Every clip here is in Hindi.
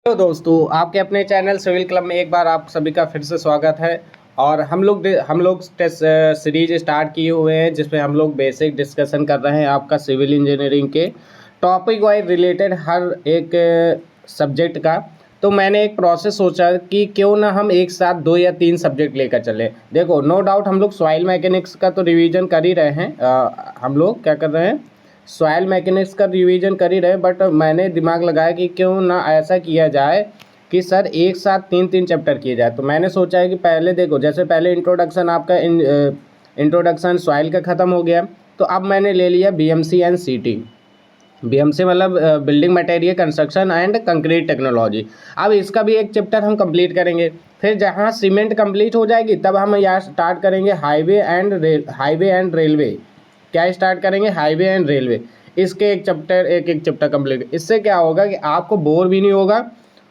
हेलो दोस्तों, आपके अपने चैनल सिविल क्लब में एक बार आप सभी का फिर से स्वागत है। और हम लोग टेस्ट सीरीज स्टार्ट किए हुए हैं जिसमें हम लोग बेसिक डिस्कशन कर रहे हैं आपका सिविल इंजीनियरिंग के टॉपिक वाइज रिलेटेड हर एक सब्जेक्ट का। तो मैंने एक प्रोसेस सोचा कि क्यों ना हम एक साथ 2 या 3 सब्जेक्ट लेकर चलें। देखो, नो डाउट हम लोग सॉइल मैकेनिक्स का तो रिवीजन कर ही रहे हैं। हम लोग क्या कर रहे हैं, सॉइल मैकेनिक्स का रिवीजन कर ही रहे, बट मैंने दिमाग लगाया कि क्यों ना ऐसा किया जाए कि सर एक साथ 3 3 चैप्टर किए जाए। तो मैंने सोचा है कि पहले देखो, जैसे पहले इंट्रोडक्शन आपका इंट्रोडक्शन सॉइल का ख़त्म हो गया, तो अब मैंने ले लिया बीएमसी एंड सीटी। बीएमसी मतलब building material construction and concrete technology. अब इसका भी एक चैप्टर हम कंप्लीट करेंगे। फिर जहाँ सीमेंट कंप्लीट हो जाएगी तब हम यहाँ स्टार्ट करेंगे हाईवे एंड रेलवे। क्या स्टार्ट करेंगे? Highway and railway. इसके एक एक चैप्टर कंप्लीट। इससे क्या होगा कि आपको बोर भी नहीं होगा,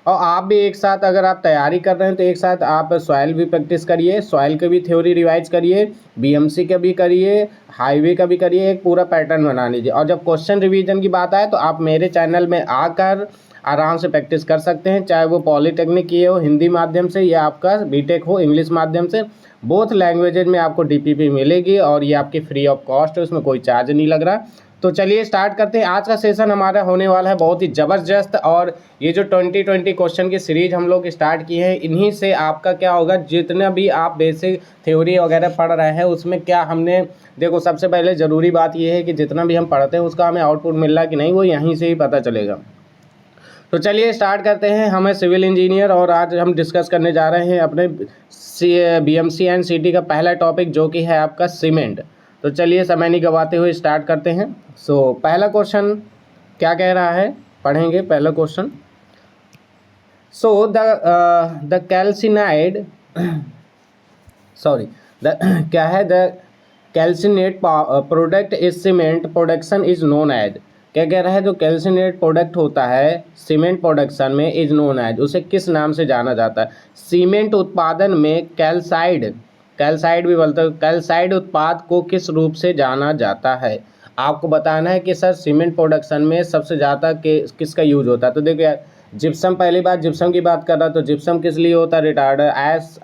और आप भी एक साथ अगर आप तैयारी कर रहे हैं तो एक साथ आप सॉइल भी प्रैक्टिस करिए, सॉइल की भी थ्योरी रिवाइज करिए, बीएमसी का भी करिए, हाईवे का भी करिए, एक पूरा पैटर्न बना लीजिए। और जब क्वेश्चन रिवीजन की बात आए तो आप मेरे चैनल में आकर आराम से प्रैक्टिस कर सकते हैं, चाहे वो पॉलीटेक्निक किए हो हिंदी माध्यम से या आपका बीटेक हो इंग्लिश माध्यम से। बोथ लैंग्वेजेज में आपको डीपीपी मिलेगी और ये आपकी फ्री ऑफ कॉस्ट है, उसमें कोई चार्ज नहीं लग रहा। तो चलिए स्टार्ट करते हैं। आज का सेशन हमारा होने वाला है बहुत ही ज़बरदस्त, और ये जो 2020 क्वेश्चन की सीरीज हम लोग स्टार्ट किए हैं, इन्हीं से आपका क्या होगा, जितना भी आप बेसिक थ्योरी वगैरह पढ़ रहे हैं उसमें क्या हमने, देखो सबसे पहले ज़रूरी बात ये है कि जितना भी हम पढ़ते हैं उसका हमें आउटपुट मिल रहा है कि नहीं, वो यहीं से ही पता चलेगा। तो चलिए स्टार्ट करते हैं। हमें सिविल इंजीनियर, और आज हम डिस्कस करने जा रहे हैं अपने बीएमसी एंड सीटी का पहला टॉपिक जो कि है आपका सीमेंट। तो चलिए समय नहीं गवाते हुए स्टार्ट करते हैं। पहला क्वेश्चन क्या कह रहा है, पढ़ेंगे पहला question. The calcined sorry the क्या है, the calcinate product is cement production is known as. क्या कह रहा है, जो कैल्सिनेट प्रोडक्ट होता है सीमेंट प्रोडक्शन में, इज नोन एज, उसे किस नाम से जाना जाता है? सीमेंट उत्पादन में कैल्साइड भी बोलते हैं, कैल्साइड उत्पाद को किस रूप से जाना जाता है? आपको बताना है कि सर सीमेंट प्रोडक्शन में सबसे ज़्यादा किसका यूज होता है। तो देखो यार, जिप्सम, पहली बात जिप्सम की बात कर रहा, तो जिप्सम किस लिए होता है? रिटार्डर।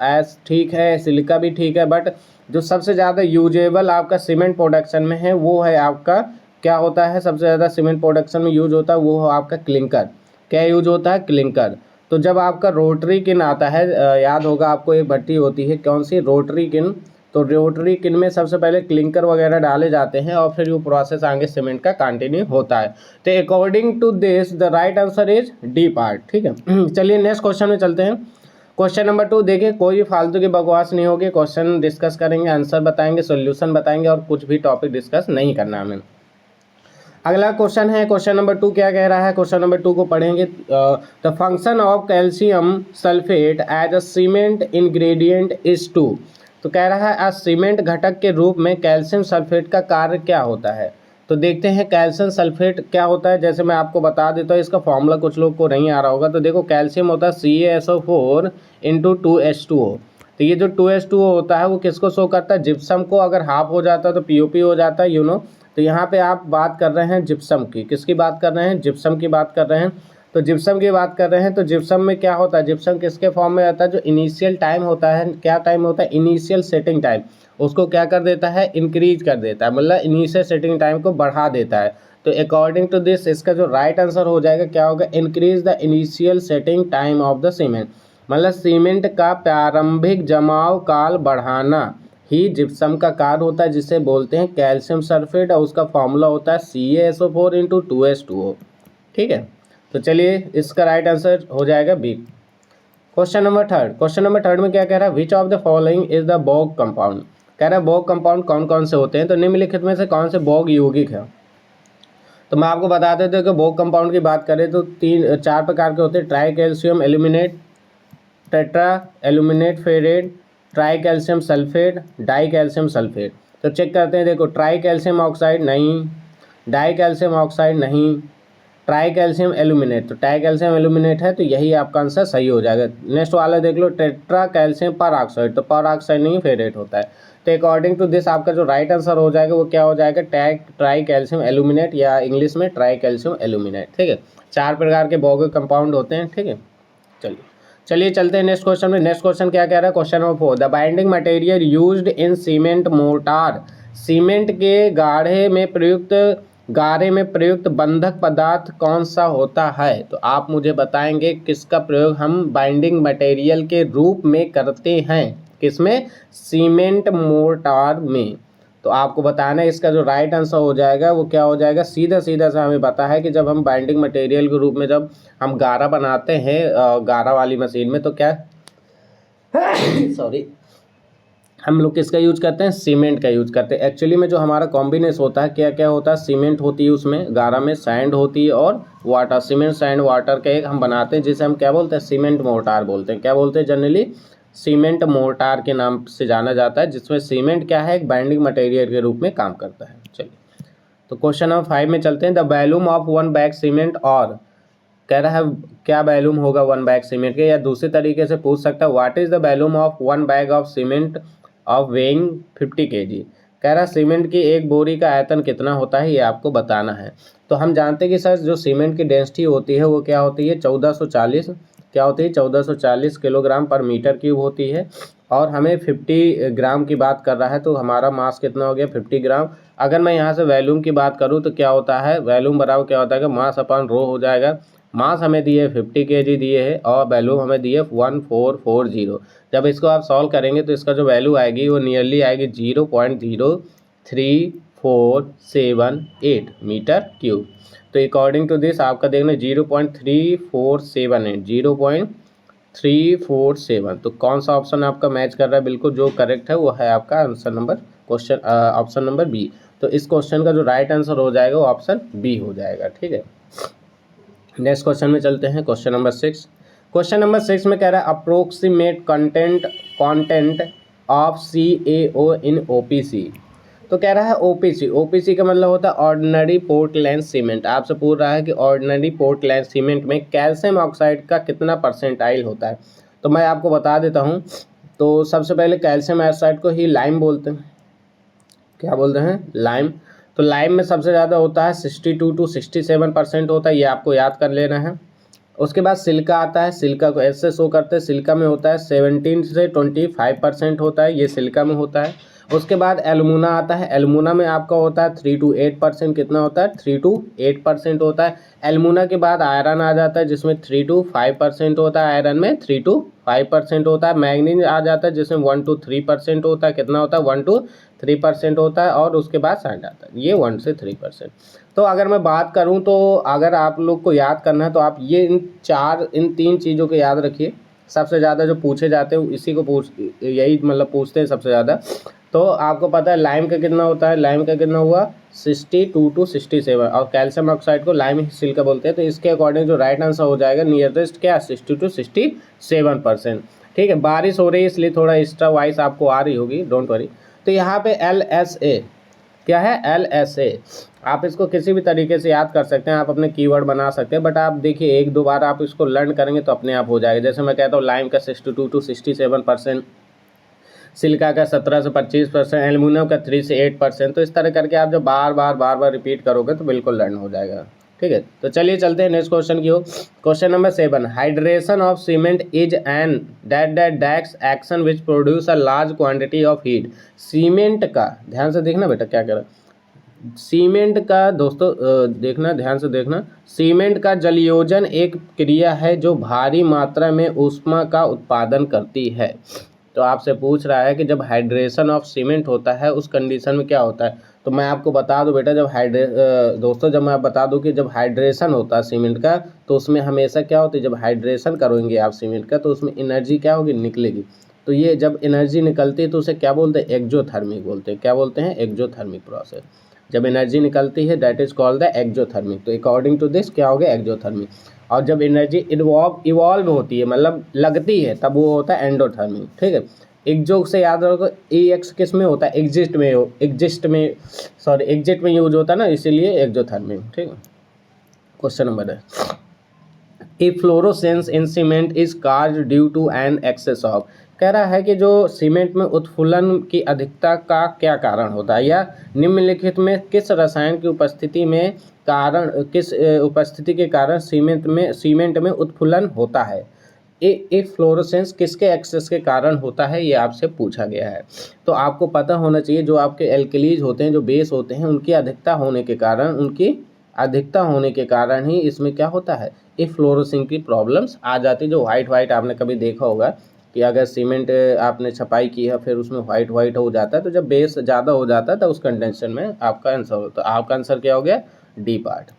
एस ठीक है, सिलिका भी ठीक है, बट जो सबसे ज़्यादा यूजेबल आपका सीमेंट प्रोडक्शन में है वो है आपका, क्या होता है सबसे ज़्यादा सीमेंट प्रोडक्शन में यूज होता है, वो है आपका क्लिंकर। क्या यूज होता है? क्लिंकर। तो जब आपका रोटरी किन आता है, याद होगा आपको, एक भट्टी होती है कौन सी, रोटरी किन। तो रोटरी किन में सबसे पहले क्लिंकर वगैरह डाले जाते हैं और फिर वो प्रोसेस आगे सीमेंट का कंटिन्यू होता है। तो according to this the right answer is D part. ठीक है चलिए नेक्स्ट क्वेश्चन में चलते हैं। क्वेश्चन नंबर 2 देखिए, कोई भी फालतू की बकवास नहीं होगी, क्वेश्चन डिस्कस करेंगे, आंसर बताएंगे, सॉल्यूशन बताएंगे, और कुछ भी टॉपिक डिस्कस नहीं करना हमें। अगला क्वेश्चन है, क्वेश्चन नंबर 2 क्या कह रहा है, क्वेश्चन नंबर 2 को पढ़ेंगे। The function of calcium sulphate as a cement ingredient is to. तो कह रहा है सीमेंट घटक के रूप में कैल्शियम सल्फेट का कार्य क्या होता है? तो देखते हैं कैल्शियम सल्फेट क्या होता है। जैसे मैं आपको बता देता हूँ, इसका फॉर्मूला कुछ लोग को नहीं आ रहा होगा। तो देखो, कैल्शियम होता है CaSO4 इंटू 2H2O। तो ये जो 2H2O होता है वो किसको शो करता है? जिप्सम को। अगर हाफ हो जाता है तो POP हो जाता है, तो यहाँ पे आप बात कर रहे हैं जिप्सम की। किसकी बात कर रहे हैं? जिप्सम की बात कर रहे हैं। तो जिप्सम की बात कर रहे हैं, तो जिप्सम में क्या होता है, जिप्सम किसके फॉर्म में आता है? जो इनिशियल टाइम होता है, क्या टाइम होता है? इनिशियल सेटिंग टाइम, उसको क्या कर देता है? इंक्रीज कर देता है, मतलब इनिशियल सेटिंग टाइम को बढ़ा देता है। तो अकॉर्डिंग टू दिस इसका जो राइट आंसर हो जाएगा क्या होगा? Increase the initial setting time of the cement, मतलब सीमेंट का प्रारंभिक जमाव काल बढ़ाना ही जिप्सम का कार्य होता है, जिसे बोलते हैं कैल्शियम सल्फेट, और उसका फॉर्मूला होता है CaSO4 इंटू 2H2O। ठीक है, तो चलिए इसका राइट आंसर हो जाएगा B. Question number 3, question number 3 में क्या कह रहा है? Which of the following is the Bogue compound. कह रहा है बॉग कंपाउंड कौन कौन से होते हैं? तो निम्नलिखित में से कौन से बॉग यौगिक है? तो मैं आपको बता देता हूँ कि बॉग कंपाउंड की बात करें तो 4 प्रकार के होते हैं। Tri calcium aluminate, tetra aluminate ferrite, tri calcium sulphate, di calcium sulphate. तो चेक करते हैं। देखो, ट्राई कैल्शियम ऑक्साइड नहीं, डाई कैल्शियम ऑक्साइड नहीं, ट्राई कैल्शियम एल्यूमिनेट। तो ट्राई कैल्शियम एल्यूमिनेट है, तो यही आपका आंसर सही हो जाएगा। नेक्स्ट वाला देख लो, टेट्रा कैल्शियम पर ऑक्साइड। तो पर ऑक्साइड नहीं, फेरेट होता है। तो अकॉर्डिंग टू दिस आपका जो राइट आंसर हो जाएगा वो क्या हो जाएगा? ट्राई कैल्शियम एल्यूमिनेट, या इंग्लिश में ट्राई कैल्शियम एल्यूमिनेट। ठीक है, 4 प्रकार के बॉग कंपाउंड होते हैं। ठीक है, चलिए चलिए चलते हैं नेक्स्ट क्वेश्चन में। नेक्स्ट क्वेश्चन क्या कह रहा है? Question number 4, the binding material used in cement mortar. Cement के गाढ़े में प्रयुक्त बंधक पदार्थ कौन सा होता है? तो आप मुझे बताएंगे किसका प्रयोग हम बाइंडिंग मटेरियल के रूप में करते हैं, किसमें? सीमेंट मोर्टार में। तो आपको बताना है इसका जो राइट आंसर हो जाएगा वो क्या हो जाएगा? सीधा सीधा सा हमें पता है कि जब हम बाइंडिंग मटेरियल के रूप में जब हम गारा बनाते हैं गारा वाली मशीन में, तो क्या सॉरी हम लोग किसका यूज करते हैं? सीमेंट का यूज करते हैं। एक्चुअली में जो हमारा कॉम्बिनेशन होता है क्या क्या होता है? सीमेंट होती है उसमें, गारा में सैंड होती है और वाटर, सीमेंट सैंड वाटर का एक हम बनाते हैं जिसे हम क्या बोलते हैं? सीमेंट मोर्टार बोलते हैं। क्या बोलते हैं? जनरली सीमेंट मोर्टार के नाम से जाना जाता है, जिसमें सीमेंट क्या है? एक बाइंडिंग मटेरियल के रूप में काम करता है। चलिए तो क्वेश्चन नंबर 5 में चलते हैं। The volume of 1 bag cement, और कह रहा है क्या वॉल्यूम होगा 1 बैग सीमेंट के, या दूसरे तरीके से पूछ सकता है what is the volume of 1 bag of cement of weighing 50 kg। कह रहा है सीमेंट की एक बोरी का आयतन कितना होता है, ये आपको बताना है। तो हम जानते हैं कि सर जो सीमेंट की डेंसिटी होती है वो क्या होती है? 1440, क्या होती है? 1440 किलोग्राम पर मीटर क्यूब होती है। और हमें 50 ग्राम की बात कर रहा है, तो हमारा मास कितना हो गया? 50 ग्राम। अगर मैं यहाँ से वॉल्यूम की बात करूँ तो क्या होता है? वॉल्यूम बराबर क्या होता है कि मास अपॉन रो हो जाएगा। मास हमें दिए 50 kg दिए है और वैल्यू हमें दिए 1440। जब इसको आप सॉल्व करेंगे तो इसका जो वैल्यू आएगी वो नियरली आएगी 0.03478 मीटर क्यूब। तो अकॉर्डिंग टू दिस आपका देखना 0.3478, 0.347। तो कौन सा ऑप्शन आपका मैच कर रहा है? बिल्कुल जो करेक्ट है वो है आपका answer number question option number B. तो इस क्वेश्चन का जो राइट आंसर हो जाएगा वो ऑप्शन बी हो जाएगा। ठीक है, नेक्स्ट क्वेश्चन में चलते हैं। क्वेश्चन नंबर 6, क्वेश्चन नंबर 6 में कह रहा है approximate content of CaO in OPC। तो कह रहा है OPC का मतलब होता है ऑर्डिनरी पोर्टलैंड सीमेंट। आपसे पूछ रहा है कि ऑर्डिनरी पोर्टलैंड सीमेंट में कैल्शियम ऑक्साइड का कितना परसेंटाइल होता है। तो मैं आपको बता देता हूँ। तो सबसे पहले कैल्शियम ऑक्साइड को ही लाइम बोलते हैं। क्या बोलते हैं? लाइम। तो लाइम में सबसे ज़्यादा होता है 62 to 67% होता है, ये आपको याद कर लेना है। उसके बाद सिल्का आता है, सिल्का को ऐसे शो करते हैं, सिल्का में होता है 17 से 25% होता है, ये सिल्का में होता है। उसके बाद एलुमिना आता है, एलुमिना में आपका होता है 3 to 8%। कितना होता है? 3 to 8% होता है। एलुमिना के बाद आयरन आ जाता है जिसमें 3 to 5% होता है, आयरन में 3 to 5% होता है। मैग्नीज आ जाता है जिसमें 1 to 3% होता है। कितना होता है? 1 to 3% होता है। और उसके बाद सैंड आता है, ये 1 से 3%। तो अगर मैं बात करूं तो अगर आप लोग को याद करना है तो आप ये इन तीन चीज़ों को याद रखिए। सबसे ज़्यादा जो पूछे जाते हैं इसी को यही मतलब पूछते हैं सबसे ज़्यादा। तो आपको पता है लाइम का कितना होता है? लाइम का कितना हुआ? 62 to 67। और कैल्शियम ऑक्साइड को लाइम सिल्का बोलते हैं। तो इसके अकॉर्डिंग जो राइट आंसर हो जाएगा नियरेस्ट क्या? 60 to 67%। ठीक है, बारिश हो रही है इसलिए थोड़ा एक्स्ट्रा वॉइस आपको आ रही होगी, डोंट वरी। तो यहाँ पे LSA क्या है? LSA आप इसको किसी भी तरीके से याद कर सकते हैं, आप अपने कीवर्ड बना सकते हैं। बट आप देखिए एक दो बार आप इसको लर्न करेंगे तो अपने आप हो जाएगा। जैसे मैं कहता हूँ लाइम का 62 to 67%, सिल्का का 17 से 25%, एल्युमिनियम का 3 से 8%। तो इस तरह करके आप जब बार बार रिपीट करोगे तो बिल्कुल लर्न हो जाएगा। ठीक है, तो चलिए चलते हैं नेक्स्ट क्वेश्चन की ओर। Question number 7, hydration of cement is an dex action which produce a large quantity of heat. Cement का ध्यान से देखना बेटा क्या कह रहा है। सीमेंट का दोस्तों देखना, ध्यान से देखना। सीमेंट का जलयोजन एक क्रिया है जो भारी मात्रा में ऊष्मा का उत्पादन करती है। तो आपसे पूछ रहा है कि जब हाइड्रेशन ऑफ सीमेंट होता है उस कंडीशन में क्या होता है। तो मैं आपको बता दूं बेटा, जब मैं बता दूं कि जब हाइड्रेशन होता है सीमेंट का तो उसमें हमेशा क्या होती है, जब हाइड्रेशन करोगे आप सीमेंट का तो उसमें एनर्जी क्या होगी? निकलेगी। तो ये जब एनर्जी निकलती है तो उसे क्या बोलते हैं? एक्जोथर्मिक बोलते हैं। क्या बोलते हैं? Exothermic process. जब एनर्जी निकलती है that is called the exothermic. तो अकॉर्डिंग टू दिस क्या हो गया? एक्जोथर्मिक। और जब एनर्जी इवॉल्व होती है मतलब लगती है तब वो होता है एंडोथर्मिक। ठीक है, एक्जो से याद रखो, EX किस में होता है? एग्जिट में यूज होता है ना, इसीलिए एक्जोथर्मिक। ठीक है, क्वेश्चन नंबर है efflorescence in cement is cause due to an excess of. कह रहा है कि जो सीमेंट में उत्फुल्लन की अधिकता का क्या कारण होता है, या निम्नलिखित में किस रसायन की उपस्थिति के कारण सीमेंट में उत्फुल्लन होता है। इफ्लोरेसेंस किसके एक्सेस के कारण होता है, ये आपसे पूछा गया है। तो आपको पता होना चाहिए जो आपके एल्कलीज होते हैं, जो बेस होते हैं, उनकी अधिकता होने के कारण ही इसमें क्या होता है, इफ्लोरेसिंग की प्रॉब्लम्स आ जाती है। जो वाइट आपने कभी देखा होगा कि अगर सीमेंट आपने छपाई की है फिर उसमें वाइट हो जाता है, तो जब बेस ज़्यादा हो जाता है तो उस कंडीशन में आपका आंसर होता है। आपका आंसर क्या हो गया, D part.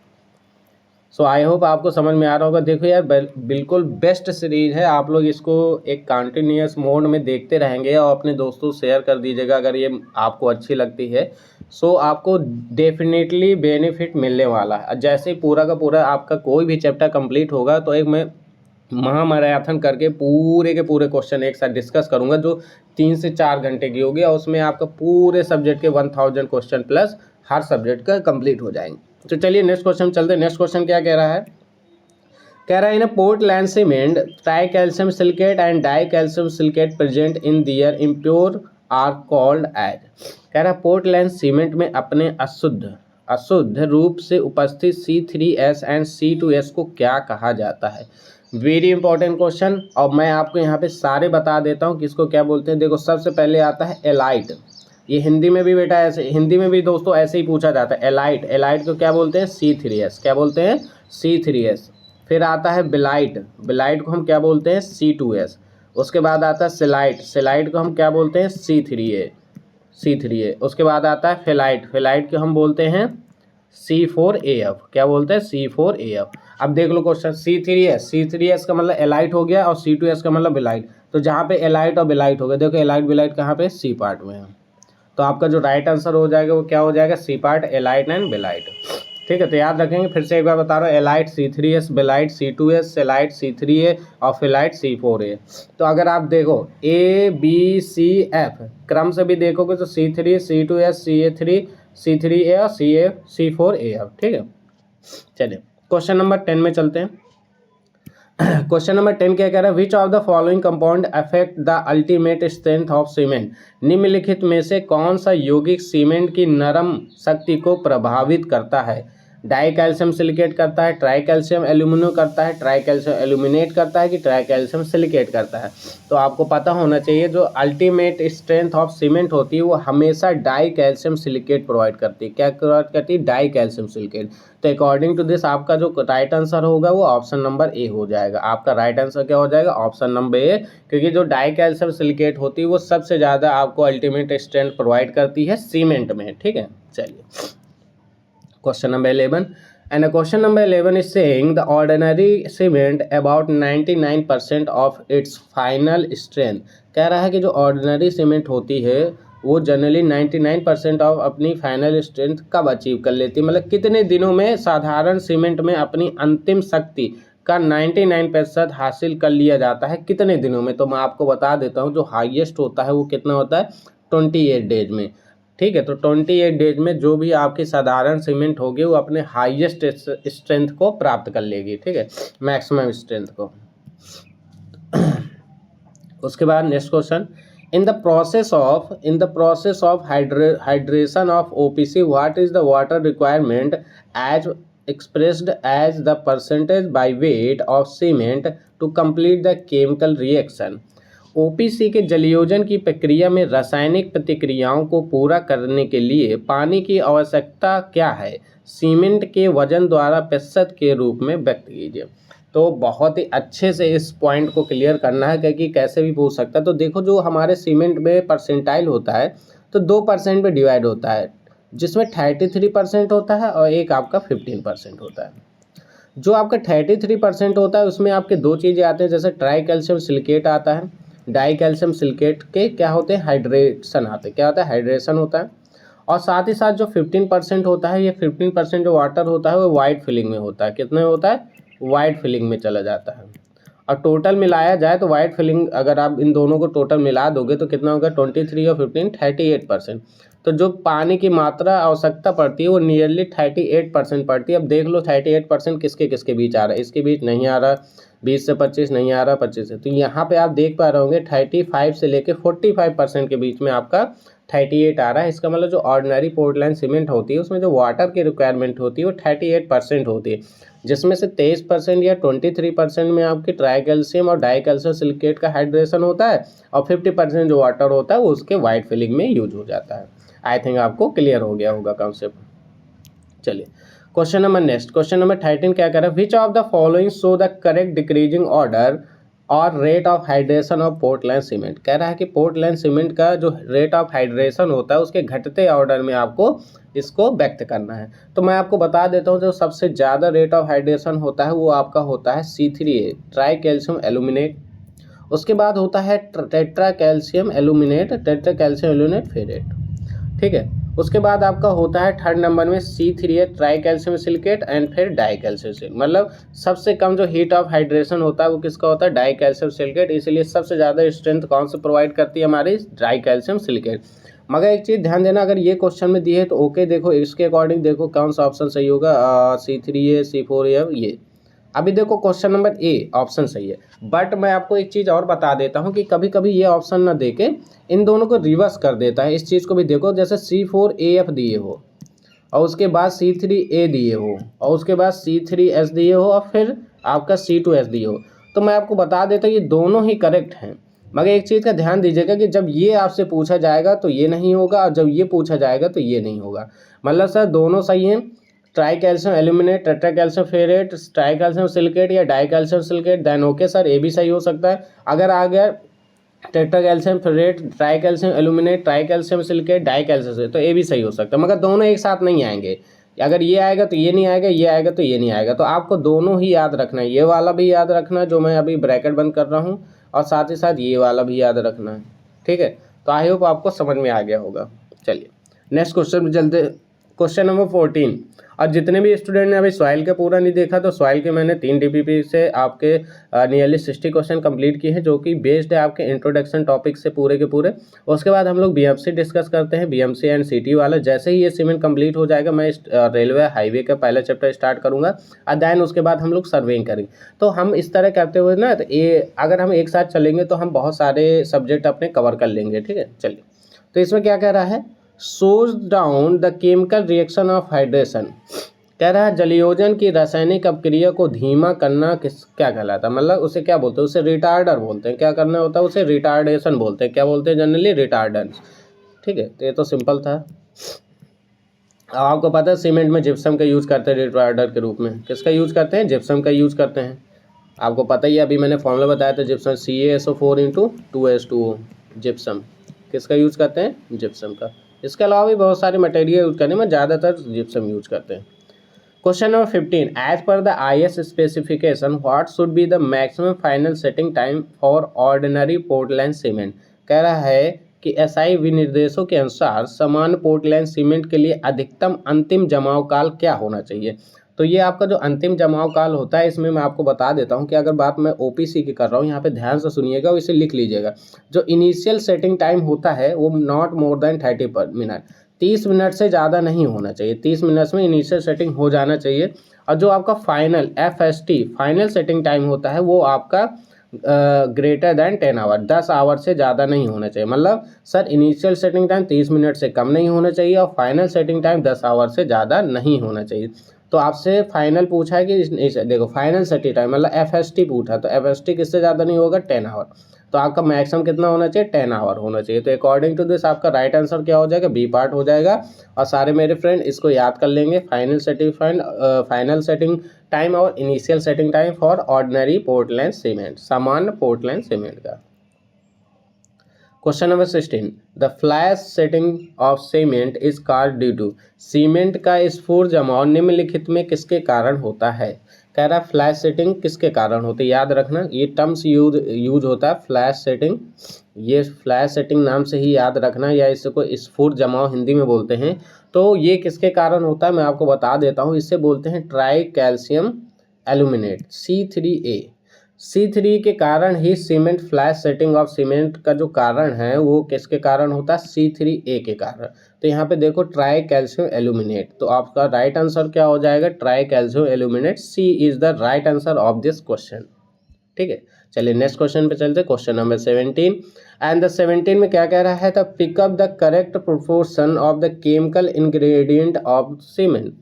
So I hope आपको समझ में आ रहा होगा। देखो यार बिल्कुल बेस्ट सीरीज है, आप लोग इसको एक कंटिन्यूअस मोड में देखते रहेंगे और अपने दोस्तों शेयर कर दीजिएगा अगर ये आपको अच्छी लगती है। सो आपको डेफिनेटली बेनिफिट मिलने वाला है। जैसे ही पूरा का पूरा आपका कोई भी चैप्टर कंप्लीट होगा तो एक मैं महामैराथन करके पूरे के पूरे क्वेश्चन एक साथ डिस्कस करूंगा जो 3 से 4 घंटे की होगी और उसमें आपका पूरे सब्जेक्ट के 1000 क्वेश्चन प्लस हर सब्जेक्ट का कंप्लीट हो जाएंगे। तो चलिए नेक्स्ट क्वेश्चन चलते हैं। नेक्स्ट क्वेश्चन क्या कह रहा है, कह रहा है in Portland cement tri calcium silicate and di calcium silicate present in their impure are called as. कह रहा है पोर्टलैंड सीमेंट में अपने अशुद्ध रूप से उपस्थित C3S एंड C2S को क्या कहा जाता है। वेरी इंपॉर्टेंट क्वेश्चन, और मैं आपको यहाँ पे सारे बता देता हूँ किसको क्या बोलते हैं। देखो सबसे पहले आता है एलाइट, ये हिंदी में भी बेटा ऐसे, हिंदी में भी दोस्तों ऐसे ही पूछा जाता है। एलाइट को क्या बोलते हैं, C3S, क्या बोलते हैं, C3S। फिर आता है बिलाइट को हम क्या बोलते हैं, C2S। उसके बाद आता है सेलाइट को हम क्या बोलते हैं, C3A। उसके बाद आता है फेलाइट को हम बोलते हैं C4AF, क्या बोलते हैं, C4AF। अब देख लो क्वेश्चन, C3S का मतलब एलाइट हो गया और C2S का मतलब बिलाइट। तो जहाँ पे एलाइट और बिलाइट हो गया, देखो एलाइट बिलाइट कहाँ पे, सी पार्ट में है। तो आपका जो राइट आंसर हो जाएगा वो क्या हो जाएगा, सी पार्ट, एलाइट एंड बिलाइट। ठीक है, तो याद रखेंगे, फिर से एक बार बता रहा हूँ, elite C3S, बिलाइट C2S, Celite C3A और फिलाइट C4A। तो अगर आप देखो ABCF क्रम से भी देखोगे तो C3, C2S, CA3, C3A और C4AF। ठीक है, चलिए क्वेश्चन नंबर 10 में चलते हैं। क्वेश्चन नंबर 10 क्या कह रहा है, which of the following compound affect the ultimate strength of cement. निम्नलिखित में से कौन सा यौगिक सीमेंट की नरम शक्ति को प्रभावित करता है। डाई कैल्शियम सिलिकेट करता है, ट्राई कैल्शियम एल्यूमिनो करता है, ट्राई कैल्शियम एल्यूमिनेट करता है कि ट्राई कैल्शियम सिलिकेट करता है। तो आपको पता होना चाहिए जो अल्टीमेट स्ट्रेंथ ऑफ सीमेंट होती है वो हमेशा डाई कैल्शियम सिलिकेट प्रोवाइड करती है। क्या प्रोवाइड करती है, डाई कैल्शियम सिलिकेट। तो अकॉर्डिंग टू दिस आपका जो राइट आंसर होगा वो ऑप्शन नंबर ए हो जाएगा। आपका राइट आंसर क्या हो जाएगा, ऑप्शन नंबर ए, क्योंकि जो डाई कैल्शियम सिलिकेट होती है वो सबसे ज़्यादा आपको अल्टीमेट स्ट्रेंथ प्रोवाइड करती है सीमेंट में। ठीक है, चलिए question number 11 and question number 11 is saying the ordinary cement about 99% of its final strength। कह रहा है कि जो ऑर्डिनरी सीमेंट होती है वो जनरली 99% ऑफ अपनी फाइनल स्ट्रेंथ कब अचीव कर लेती है, मतलब कितने दिनों में साधारण सीमेंट में अपनी अंतिम शक्ति का 99% हासिल कर लिया जाता है, कितने दिनों में। तो मैं आपको बता देता हूँ जो हाईएस्ट होता है वो कितना होता है, 28 डेज में। ठीक है, तो 28 डेज में जो भी आपकी साधारण सीमेंट होगी वो अपने हाईएस्ट स्ट्रेंथ को प्राप्त कर लेगी। ठीक है, मैक्सिमम स्ट्रेंथ को। उसके बाद next question, in the process of hydration of OPC what is the water requirement as expressed as the percentage by weight of cement to complete the chemical reaction। OPC के जलयोजन की प्रक्रिया में रासायनिक प्रतिक्रियाओं को पूरा करने के लिए पानी की आवश्यकता क्या है, सीमेंट के वजन द्वारा प्रतिशत के रूप में व्यक्त कीजिए। तो बहुत ही अच्छे से इस पॉइंट को क्लियर करना है क्योंकि कैसे भी पूछ सकता है। तो देखो जो हमारे सीमेंट में परसेंटाइल होता है तो 2% में डिवाइड होता है, जिसमें 33% होता है और एक आपका 15% होता है। जो आपका 33% होता है उसमें आपके दो चीज़ें आते हैं, जैसे ट्राई कैल्शियम सिलिकेट आता है, डाई कैल्शियम सिलिकेट के क्या होते हैं, हाइड्रेशन आते हैं। क्या होता है, हाइड्रेशन होता है। और साथ ही साथ जो 15% होता है, ये 15% जो वाटर होता है वो वाइट फिलिंग में होता है। कितने होता है, वाइट फिलिंग में चला जाता है। और टोटल मिलाया जाए तो वाइट फिलिंग अगर आप इन दोनों को टोटल मिला दोगे तो कितना होगा, 23 और 15 38%। तो जो पानी की मात्रा आवश्यकता पड़ती है वो नियरली 38% पड़ती है। अब देख लो 38% किसके किसके बीच आ रहा है, इसके बीच नहीं आ रहा, 20 से 25 नहीं आ रहा, 25 से। तो यहाँ पे आप देख पा रहे होंगे 35 से लेके 45% के बीच में आपका 38 आ रहा है। इसका मतलब जो ऑर्डिनरी पोर्टलैंड सीमेंट होती है उसमें जो वाटर की रिक्वायरमेंट होती है वो 38% होती है, जिसमें से 23% या 23% में आपकी ट्राई कैल्शियम और डाई कैल्शियम सिलिकेट का हाइड्रेशन होता है और 50% जो वाटर होता है वो उसके वाइट फिलिंग में यूज हो जाता है। आई थिंक आपको क्लियर हो गया होगा कॉन्सेप्ट। चलिए question number next, question number 13 क्या कह रहा है, which of the following show the correct decreasing order और rate of hydration of Portland cement. कह रहा है कि पोर्टलैंड सीमेंट का जो रेट ऑफ हाइड्रेशन होता है उसके घटते ऑर्डर में आपको इसको व्यक्त करना है। तो मैं आपको बता देता हूँ जो सबसे ज़्यादा रेट ऑफ हाइड्रेशन होता है वो आपका होता है C3A ट्राई कैल्शियम एल्यूमिनेट, उसके बाद होता है tetra calcium aluminate, tetra calcium aluminate ferrite, ठीक है। उसके बाद आपका होता है थर्ड नंबर में C3A try calcium silicate and फिर डाई कैल्शियम सिलिकेट। मतलब सबसे कम जो हीट ऑफ हाइड्रेशन होता है वो किसका होता है, डाई कैल्शियम सिलिकेट, इसलिए सबसे ज़्यादा स्ट्रेंथ कौन से प्रोवाइड करती है हमारी, डाई कैल्शियम सिलिकेट। मगर एक चीज़ ध्यान देना, अगर ये क्वेश्चन में दिए है तो ओके देखो इसके अकॉर्डिंग देखो कौन सा ऑप्शन सही होगा, C3A C4A ये। अभी देखो क्वेश्चन नंबर ए ऑप्शन सही है, बट मैं आपको एक चीज़ और बता देता हूँ कि कभी कभी ये ऑप्शन ना देके इन दोनों को रिवर्स कर देता है। इस चीज़ को भी देखो, जैसे C4AF दिए हो और उसके बाद C3A दिए हो और उसके बाद C3S दिए हो और फिर आपका C2S दिए हो, तो मैं आपको बता देता हूँ ये दोनों ही करेक्ट हैं। मगर एक चीज़ का ध्यान दीजिएगा कि जब ये आपसे पूछा जाएगा तो ये नहीं होगा और जब ये पूछा जाएगा तो ये नहीं होगा। मतलब सर दोनों सही हैं, tri calcium aluminate, tetra calcium ferrite, tri calcium silicate या di calcium silicate, then okay sir A भी सही हो सकता है। अगर आ गया tetra calcium ferrite, tri calcium aluminate, tri calcium silicate, di calcium silicate, तो ए भी सही हो सकता है। मगर दोनों एक साथ नहीं आएंगे, अगर ये आएगा तो ये नहीं आएगा, ये आएगा तो ये नहीं आएगा। तो आपको दोनों ही याद रखना है, ये वाला भी याद रखना है जो मैं अभी ब्रैकेट बंद कर रहा हूँ और साथ ही साथ ये वाला भी याद रखना है, ठीक है। तो आई होप आपको समझ में आ गया होगा। चलिए नेक्स्ट क्वेश्चन में चलते, क्वेश्चन नंबर 14। और जितने भी स्टूडेंट ने अभी सॉइल का पूरा नहीं देखा तो सॉइल के मैंने 3 DPP से आपके नियरली 60 क्वेश्चन कंप्लीट किए हैं जो कि बेस्ड है आपके इंट्रोडक्शन टॉपिक से पूरे के पूरे। उसके बाद हम लोग BMC डिस्कस करते हैं, BMC एंड CT वाला। जैसे ही ये सीमेंट कंप्लीट हो जाएगा मैं रेलवे हाईवे का पहला चैप्टर स्टार्ट करूँगा और दैन उसके बाद हम लोग सर्वेइंग करेंगे। तो हम इस तरह करते हुए ना, तो ये अगर हम एक साथ चलेंगे तो हम बहुत सारे सब्जेक्ट अपने कवर कर लेंगे, ठीक है। चलिए तो इसमें क्या कह रहा है, slows down the chemical reaction of hydration। कह रहा है जलयोजन की रासायनिक अपक्रिया को धीमा करना क्या कहलाता है, मतलब उसे क्या बोलते हैं, उसे रिटार्डर बोलते हैं। क्या करना होता है, उसे रिटार्डेशन बोलते हैं। क्या बोलते हैं जनरली, रिटार्डेंस, ठीक है। तो ये तो सिंपल था। अब आपको पता है सीमेंट में जिप्सम का यूज़ करते हैं रिटार्डर के रूप में। किसका यूज़ करते हैं, जिप्सम का यूज़ करते हैं। आपको पता ही है, अभी मैंने फॉर्मूला बताया था जिप्सम CaSO4 × 2H2O। जिप्सम किसका यूज़ करते हैं, जिप्सम का। इसके अलावा भी बहुत सारे मटेरियल यूज करने में ज़्यादातर जिप्सम यूज करते हैं। Question number 15, as per the IS specification what should be the maximum final setting time for ordinary Portland cement. कह रहा है कि SI विनिर्देशों के अनुसार समान पोर्टलैंड सीमेंट के लिए अधिकतम अंतिम जमाव काल क्या होना चाहिए। तो ये आपका जो अंतिम जमाव काल होता है इसमें मैं आपको बता देता हूँ कि अगर बात मैं OPC की कर रहा हूँ, यहाँ पे ध्यान से सुनिएगा और इसे लिख लीजिएगा। जो इनिशियल सेटिंग टाइम होता है वो not more than 30 minute, 30 minute से ज़्यादा नहीं होना चाहिए। 30 मिनट्स में इनिशियल सेटिंग हो जाना चाहिए। और जो आपका final FST final setting time होता है वो आपका ग्रेटर दैन 10 आवर, 10 आवर से ज़्यादा नहीं होना चाहिए। मतलब sir initial setting time 30 minute से कम नहीं होना चाहिए और फाइनल सेटिंग टाइम 10 आवर से ज़्यादा नहीं होना चाहिए। तो आपसे फाइनल पूछा है कि देखो फाइनल सेटिंग टाइम मतलब FST पूछा, तो FST किससे ज़्यादा नहीं होगा, 10 आवर। तो आपका मैक्सिमम कितना होना चाहिए, 10 आवर होना चाहिए। तो अकॉर्डिंग टू दिस आपका राइट आंसर क्या हो जाएगा, बी पार्ट हो जाएगा। और सारे मेरे फ्रेंड इसको याद कर लेंगे, फाइनल सेटिंग टाइम और initial setting time for ordinary Portland cement, सामान्य पोर्टलैंड सीमेंट का। Question number 16, the flash setting of cement is called due to. Cement का स्फुर जमाव निम्नलिखित में किसके कारण होता है। कह रहा है फ्लैश सेटिंग किसके कारण होती है, याद रखना ये टर्म्स यूज होता है फ्लैश सेटिंग। ये फ्लैश सेटिंग नाम से ही याद रखना, या इसको स्फुर जमाव हिंदी में बोलते हैं। तो ये किसके कारण होता है मैं आपको बता देता हूँ, इससे बोलते हैं tri calcium aluminate C3A। C3 के कारण ही cement flash setting of cement का जो कारण है वो किसके कारण होता है, C3A के कारण। तो यहाँ पे देखो ट्राई कैल्शियम एल्यूमिनेट, तो आपका राइट आंसर क्या हो जाएगा, try calcium aluminate. C is the right answer of this question, ठीक है। चलिए नेक्स्ट क्वेश्चन पे चलते हैं, क्वेश्चन नंबर 17। एंड द 17 में क्या कह रहा है, the pick up the correct proportion of the chemical ingredient of cement.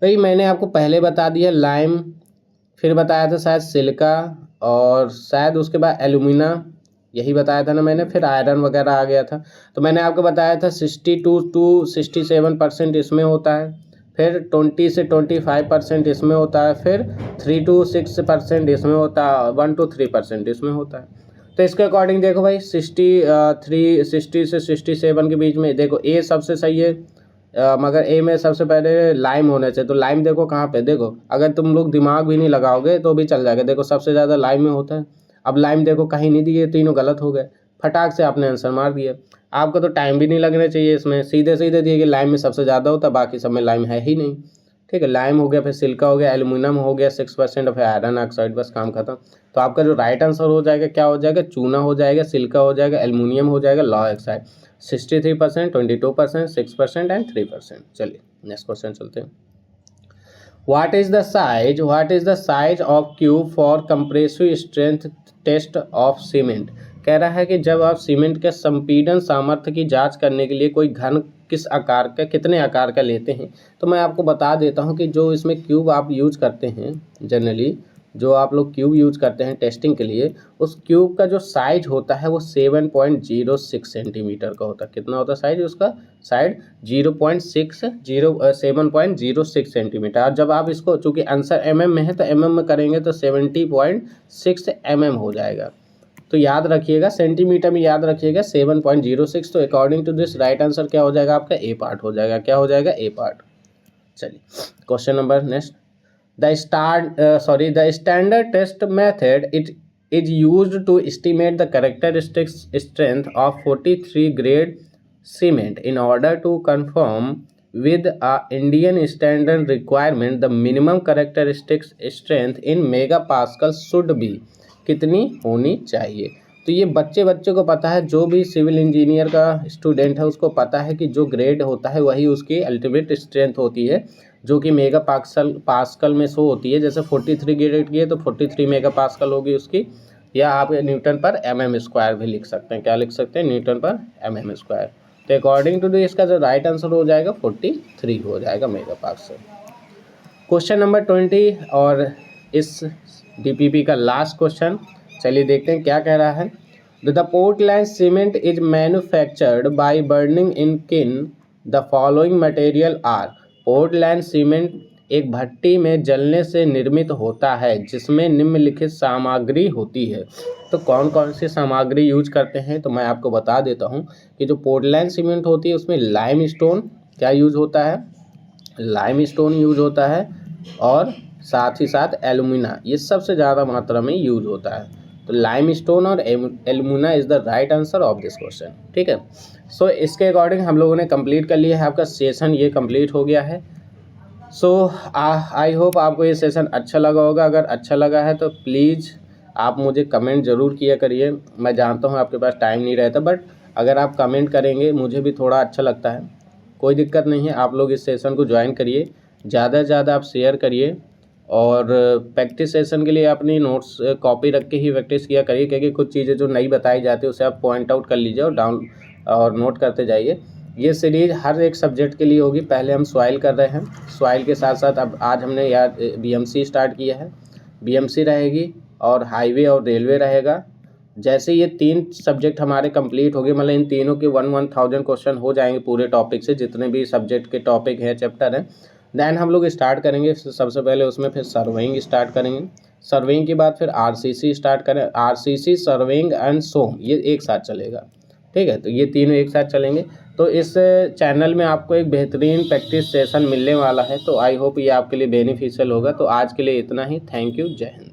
भाई मैंने आपको पहले बता दिया लाइम, फिर बताया था शायद सिलिका, और शायद उसके बाद एल्यूमिना, यही बताया था ना मैंने, फिर आयरन वगैरह आ गया था। तो मैंने आपको बताया था 62 to 67% इसमें होता है, फिर 20 से 25% इसमें होता है, फिर 3 to 6% इसमें होता है, 1 to 3% इसमें होता है। तो इसके अकॉर्डिंग देखो भाई 60 से 67 के बीच में देखो ए सबसे सही है, मगर ए में सबसे पहले लाइम होना चाहिए। तो लाइम देखो कहाँ पे, देखो अगर तुम लोग दिमाग भी नहीं लगाओगे तो भी चल जाएगा, देखो सबसे ज़्यादा लाइम में होता है। अब लाइम देखो कहीं नहीं दिए, तीनों गलत हो गए, फटाक से आपने आंसर मार दिया। आपको तो टाइम भी नहीं लगना चाहिए इसमें, सीधे सीधे दिए कि लाइम में सबसे ज़्यादा होता है, बाकी सब में लाइम है ही नहीं। ठीक है, लाइम हो गया, फिर सिल्का हो गया, एल्यूमिनियम हो गया 6%, और फिर आयरन ऑक्साइड, बस काम खत्म। तो आपका जो राइट आंसर हो जाएगा क्या हो जाएगा, चूना हो जाएगा, सिल्का हो जाएगा, एल्यूमिनियम हो जाएगा, लॉ ऑक्साइड। 63%, 22%, 6% एंड 3%। चलिए नेक्स्ट क्वेश्चन चलते हैं। What is the size of cube for compressive strength test of cement? कह रहा है कि जब आप सीमेंट के संपीड़न सामर्थ्य की जांच करने के लिए कोई घन किस आकार का, कितने आकार का लेते हैं। तो मैं आपको बता देता हूं कि जो इसमें क्यूब आप यूज करते हैं, जनरली जो आप लोग क्यूब यूज करते हैं टेस्टिंग के लिए, उस क्यूब का जो साइज होता है वो 7.06 सेंटीमीटर का होता है। कितना होता है साइज उसका, साइड 7.06 सेंटीमीटर। और जब आप इसको, चूंकि आंसर mm में है तो mm में करेंगे तो 70.6 mm हो जाएगा। तो याद रखिएगा, सेंटीमीटर में याद रखिएगा 7.06। तो according to this right answer क्या हो जाएगा आपका, ए पार्ट हो जाएगा। क्या हो जाएगा, ए पार्ट। चलिए question number next. The standard test method it is used to estimate the characteristic strength of 43 grade cement. In order to conform with a Indian standard requirement, the minimum characteristic strength in megapascal should be कितनी होनी चाहिए। तो ये बच्चे को पता है, जो भी सिविल इंजीनियर का स्टूडेंट है उसको पता है कि जो ग्रेड होता है वही उसकी अल्टीमेट स्ट्रेंथ होती है, जो कि मेगा पास्कल में शो होती है। जैसे 43 ग्रेड की है तो 43 मेगा पास्कल होगी उसकी, या आप न्यूटन पर mm स्क्वायर भी लिख सकते हैं। क्या लिख सकते हैं, न्यूटन पर mm स्क्वायर। तो अकॉर्डिंग टू इसका जो राइट आंसर हो जाएगा 43 हो जाएगा मेगा पास्कल। क्वेश्चन नंबर 20 और इस DPP का लास्ट क्वेश्चन, चलिए देखते हैं क्या कह रहा है। The Portland cement is manufactured by burning in kin the following material are. Portland cement एक भट्टी में जलने से निर्मित होता है जिसमें निम्नलिखित सामग्री होती है। तो कौन कौन सी सामग्री यूज करते हैं, तो मैं आपको बता देता हूं कि जो पोर्टलैंड सीमेंट होती है उसमें लाइम स्टोन क्या यूज होता है, लाइम स्टोन यूज होता है, और साथ ही साथ एल्यूमिना, ये सबसे ज़्यादा मात्रा में यूज होता है। तो लाइम स्टोन और alumina is the right answer of this question. ठीक है, सो इसके अकॉर्डिंग हम लोगों ने कंप्लीट कर लिया है, आपका सेशन ये कंप्लीट हो गया है। सो आई होप आपको ये सेशन अच्छा लगा होगा। अगर अच्छा लगा है तो प्लीज़ आप मुझे कमेंट ज़रूर किया करिए। मैं जानता हूँ आपके पास टाइम नहीं रहता, बट अगर आप कमेंट करेंगे मुझे भी थोड़ा अच्छा लगता है। कोई दिक्कत नहीं है, आप लोग इस सेशन को ज्वाइन करिए, ज़्यादा से ज़्यादा आप शेयर करिए, और प्रैक्टिस सेशन के लिए अपनी नोट्स कॉपी रख के ही प्रैक्टिस किया करिए, क्योंकि कुछ चीज़ें जो नहीं बताई जाती उसे आप पॉइंट आउट कर लीजिए और नोट करते जाइए। ये सीरीज़ हर एक सब्जेक्ट के लिए होगी। पहले हम सॉइल कर रहे हैं, सॉइल के साथ साथ अब आज हमने यार BMC स्टार्ट किया है, BMC रहेगी, और हाईवे और रेलवे रहेगा। जैसे ये 3 सब्जेक्ट हमारे कंप्लीट हो गए, मतलब इन तीनों के 1000 क्वेश्चन हो जाएंगे पूरे टॉपिक से, जितने भी सब्जेक्ट के टॉपिक हैं, चैप्टर हैं। देन हम लोग स्टार्ट करेंगे सबसे पहले उसमें, फिर सर्वेइंग स्टार्ट करेंगे, सर्वेइंग के बाद फिर RCC स्टार्ट करें, RCC सर्वेइंग एंड सोम, ये एक साथ चलेगा। ठीक है, तो ये तीनों एक साथ चलेंगे। तो इस चैनल में आपको एक बेहतरीन प्रैक्टिस सेशन मिलने वाला है, तो आई होप ये आपके लिए बेनिफिशियल होगा। तो आज के लिए इतना ही, थैंक यू, जय हिंद।